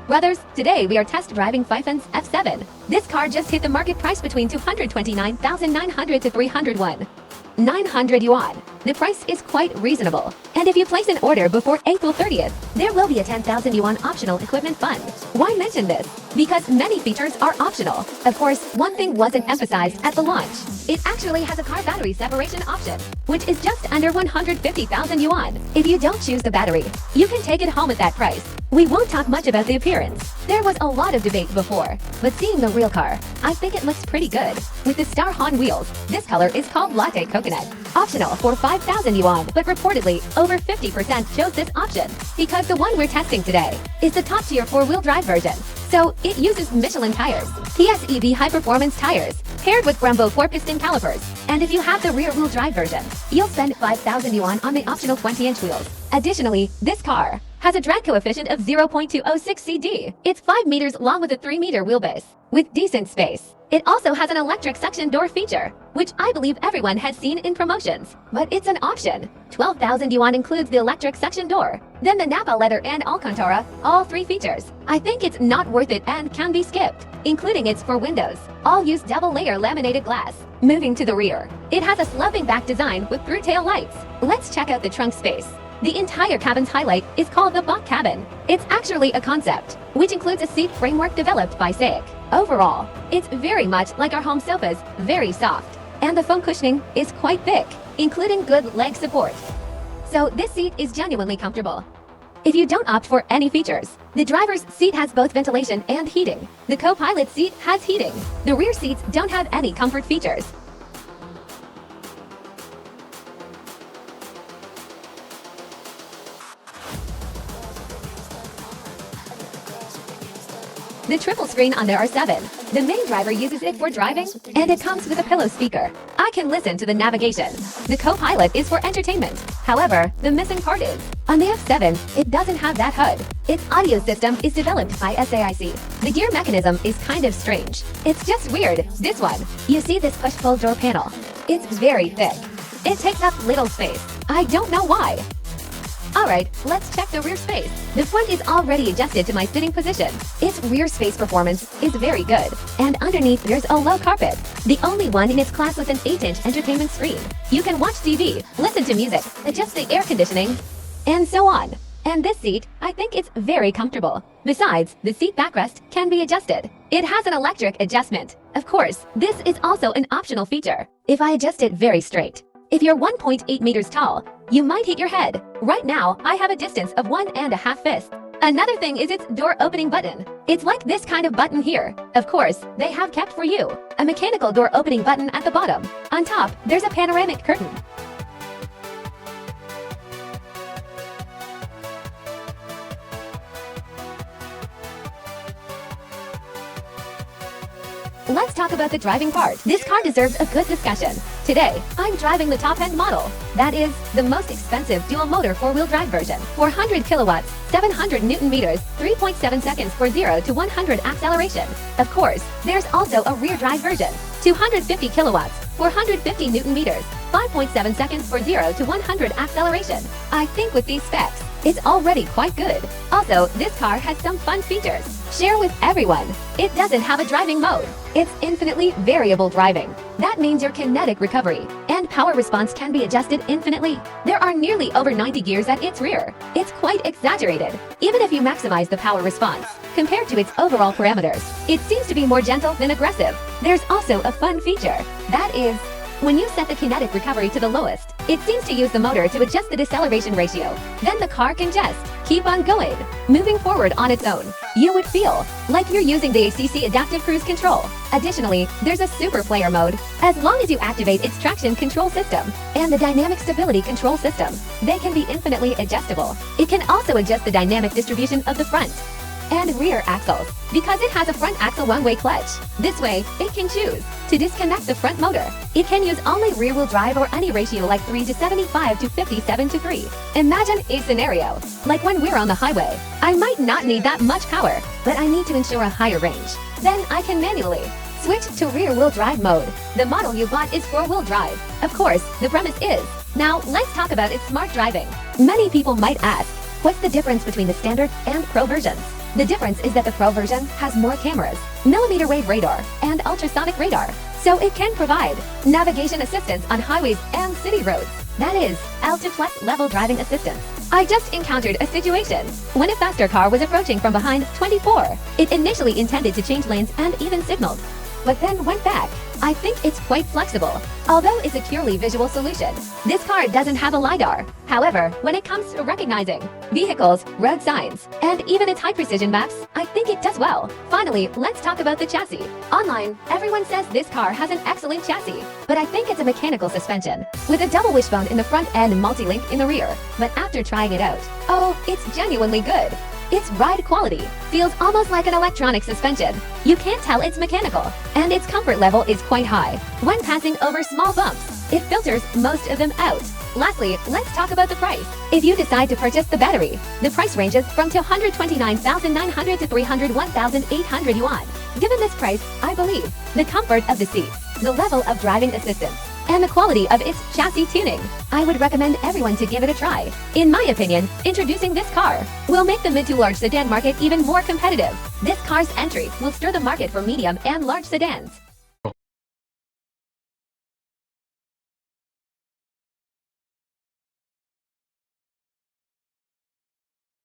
Brothers, today we are test driving Pfeifen's F7. This car just hit the market price between 229,900 to 301. 900 yuan. The price is quite reasonable. And if you place an order before April 30th, there will be a 10,000 yuan optional equipment fund. Why mention this? Because many features are optional. Of course, one thing wasn't emphasized at the launch. It actually has a car battery separation option, which is just under 150,000 yuan. If you don't choose the battery, you can take it home at that price. We won't talk much about the appearance. There was a lot of debate before, but seeing the real car, I think it looks pretty good. With the Star Han wheels, this color is called Latte Coconut. Optional for 5,000 yuan, but reportedly, over 50% chose this option, because the one we're testing today is the top-tier four-wheel drive version. So, it uses Michelin tires, PSEV high-performance tires, paired with Brembo 4-piston calipers. And if you have the rear-wheel drive version, you'll spend 5,000 yuan on the optional 20-inch wheels. Additionally, this car has a drag coefficient of 0.206 CD. It's 5 meters long with a 3-meter wheelbase, with decent space. It also has an electric suction door feature, which I believe everyone has seen in promotions. But it's an option. 12,000 yuan includes the electric suction door, then the Napa leather and Alcantara, all 3 features. I think it's not worth it and can be skipped, including its 4 windows. All use double-layer laminated glass. Moving to the rear, it has a sloping back design with through tail lights. Let's check out the trunk space. The entire cabin's highlight is called the Bach cabin. It's actually a concept, which includes a seat framework developed by SAIC. Overall, it's very much like our home sofas, very soft. And the foam cushioning is quite thick, including good leg support. So this seat is genuinely comfortable. If you don't opt for any features, the driver's seat has both ventilation and heating. The co-pilot seat has heating. The rear seats don't have any comfort features. The triple screen on there are 7. The main driver uses it for driving, and it comes with a pillow speaker. I can listen to the navigation. The co-pilot is for entertainment. However, the missing part is, on the F7, it doesn't have that HUD. Its audio system is developed by SAIC. The gear mechanism is kind of strange. It's just weird. This one, you see this push-pull door panel. It's very thick. It takes up little space. I don't know why. Alright, let's check the rear space. The front is already adjusted to my sitting position. Its rear space performance is very good. And underneath there's a low carpet. The only one in its class with an 8-inch entertainment screen. You can watch TV, listen to music, adjust the air conditioning, and so on. And this seat, I think it's very comfortable. Besides, the seat backrest can be adjusted. It has an electric adjustment. Of course, this is also an optional feature. If I adjust it very straight, if you're 1.8 meters tall, you might hit your head. Right now, I have a distance of 1.5 fists. Another thing is its door opening button. It's like this kind of button here. Of course, they have kept for you a mechanical door opening button at the bottom. On top, there's a panoramic curtain. Let's talk about the driving part. This car deserves a good discussion. Today, I'm driving the top-end model. That is, the most expensive dual-motor four-wheel drive version. 400 kilowatts, 700 Newton meters, 3.7 seconds for 0 to 100 acceleration. Of course, there's also a rear-drive version. 250 kilowatts, 450 Newton meters, 5.7 seconds for 0 to 100 acceleration. I think with these specs, it's already quite good. Also, this car has some fun features. Share with everyone. It doesn't have a driving mode. It's infinitely variable driving. That means your kinetic recovery and power response can be adjusted infinitely. There are nearly over 90 gears at its rear. It's quite exaggerated, even if you maximize the power response. Compared to its overall parameters, it seems to be more gentle than aggressive. There's also a fun feature. That is, when you set the kinetic recovery to the lowest, it seems to use the motor to adjust the deceleration ratio. Then the car can just keep on going, moving forward on its own. You would feel like you're using the ACC adaptive cruise control. Additionally, there's a super player mode. As long as you activate its traction control system and the dynamic stability control system, they can be infinitely adjustable. It can also adjust the dynamic distribution of the front and rear axles, because it has a front axle one-way clutch. This way, it can choose to disconnect the front motor. It can use only rear-wheel drive or any ratio like 3 to 75 to 57 to 3. Imagine a scenario, like when we're on the highway. I might not need that much power, but I need to ensure a higher range. Then I can manually switch to rear-wheel drive mode. The model you bought is four-wheel drive. Of course, the premise is. Now, let's talk about its smart driving. Many people might ask, what's the difference between the standard and pro versions? The difference is that the Pro version has more cameras, millimeter wave radar, and ultrasonic radar, so it can provide navigation assistance on highways and city roads. That is, L to plus level driving assistance. I just encountered a situation when a faster car was approaching from behind 24. It initially intended to change lanes and even signaled, but then went back. I think it's quite flexible, although it's a purely visual solution. This car doesn't have a LiDAR. However, when it comes to recognizing vehicles, road signs, and even its high-precision maps, I think it does well. Finally, let's talk about the chassis. Online, everyone says this car has an excellent chassis, but I think it's a mechanical suspension, with a double wishbone in the front and multi-link in the rear. But after trying it out, oh, it's genuinely good. Its ride quality feels almost like an electronic suspension. You can't tell it's mechanical, and its comfort level is quite high. When passing over small bumps, it filters most of them out. Lastly, let's talk about the price. If you decide to purchase the battery, the price ranges from 229,900 to 301,800 yuan. Given this price, I believe the comfort of the seats, the level of driving assistance, and the quality of its chassis tuning, I would recommend everyone to give it a try. In my opinion, introducing this car will make the mid to large sedan market even more competitive. This car's entry will stir the market for medium and large sedans.